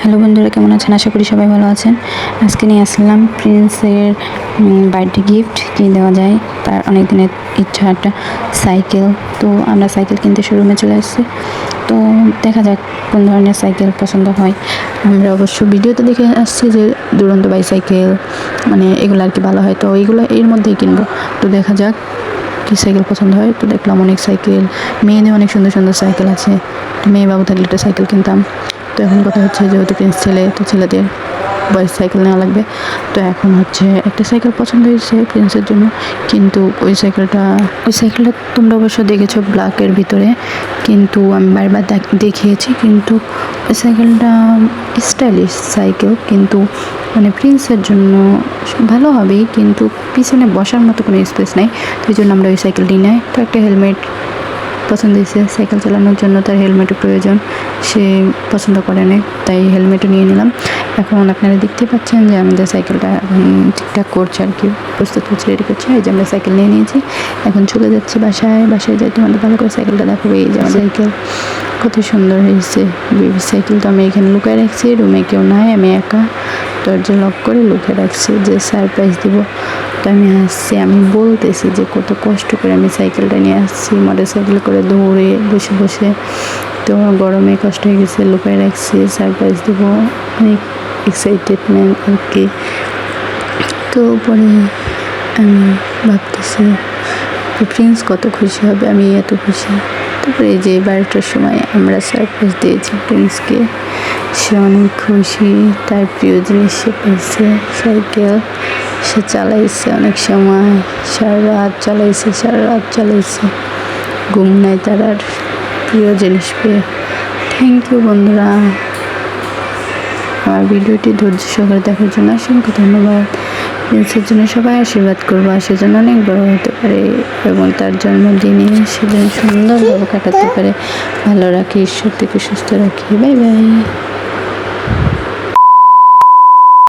Hello বন্ধুরা, কেমন আছেন? আশা করি সবাই ভালো আছেন। আজকে নিয়ে আসলাম প্রিন্সের বার্থডে গিফট কী দেওয়া যায়, তার অনেক দিনের ইচ্ছা একটা সাইকেল। তো আমরা সাইকেল কিনতে শোরুমে চলে আসছি। তো দেখা যাক কোন ধরনের সাইকেল পছন্দ হয়। আমরা অবশ্য ভিডিওতে দেখে আসছি যে দুরন্ত বাইসাইকেল মানে এগুলো আর কি ভালো হয়, তো এইগুলো এর মধ্যেই কিনবো। তো দেখা যাক কী সাইকেল পছন্দ হয়। তো দেখলাম অনেক সাইকেল, মেয়েদের অনেক সুন্দর সুন্দর সাইকেল আছে। মেয়ে বাবু থাকলে একটা সাইকেল কিনতাম। তো এখন কথা হচ্ছে যেহেতু প্রিন্স ছেলে, তো ছেলেদের বয়স সাইকেল নেওয়া লাগবে। তো এখন হচ্ছে একটা সাইকেল পছন্দ হয়েছে প্রিন্সের জন্য, কিন্তু ওই সাইকেলটা তোমরা অবশ্য দেখেছো ব্ল্যাকের ভিতরে, কিন্তু আমি বারবার দেখিয়েছি। কিন্তু ওই সাইকেলটা স্টাইলিশ সাইকেল, কিন্তু মানে প্রিন্সের জন্য ভালো হবে, কিন্তু পিছনে বসার মতো কোনো স্পেস নেই। তো এই জন্য আমরা ওই সাইকেলটি নেই। তো একটা হেলমেট পছন্দ হয়েছে, সাইকেল চালানোর জন্য তার হেলমেটের প্রয়োজন, সে পছন্দ করে না, তাই হেলমেটও নিয়ে নিলাম। এখন আপনারা দেখতে পাচ্ছেন যে আমাদের সাইকেলটা ঠিকঠাক করছে আর কি, প্রস্তুত হচ্ছে, রেডি করছে। এই যে আমরা সাইকেল নিয়ে নিয়েছি, এখন চলে যাচ্ছি বাসায় যাই তোমাদের ভালো করে সাইকেলটা দেখাবো। এই যে আমার সাইকেল কত সুন্দর হয়েছে। বেবি সাইকেল তো আমি এখানে লুকায় রাখছি, রুমে কেউ নাই, আমি একা দরজা লক করে লুকিয়ে রাখছি যে সারপ্রাইজ দিব। তো আমি আসছি, আমি বলতেছি যে কত কষ্ট করে আমি সাইকেলটা নিয়ে আসছি, মোটর সাইকেল করে দৌড়ে বসে বসে। তো গরমে কষ্ট হয়ে গেছে, লুকায় রাখছি, সারপ্রাইজ দেবো, অনেক এক্সাইটেডমেন্ট আর কি। তো পরে আমি ভাবতেছি প্রিন্স কত খুশি হবে, আমি এত খুশি। তারপরে এই যে 12টার সময় আমরা সারপ্রাইজ দিয়েছি প্রিন্সকে, সে অনেক খুশি, তার প্রিয় জিনিস সে পেয়েছে, সাইকেল। সে চালাইছে অনেক সময়, সারা রাত চালাইছে, ঘুম নাই তার আর, প্রিয় জিনিস পেয়ে। থ্যাংক ইউ বন্ধুরা, আমার ভিডিওটি ধৈর্য সহকারে দেখার জন্য অসংখ্য ধন্যবাদ। প্রিন্সের জন্য সবাই আশীর্বাদ করবো, সে যেন অনেক বড় হতে পারে এবং তার জন্মদিনে সে যেন সুন্দরভাবে কাটাতে পারে। ভালো রাখি, ঈশ্বর থেকে সুস্থ রাখি। Bye bye.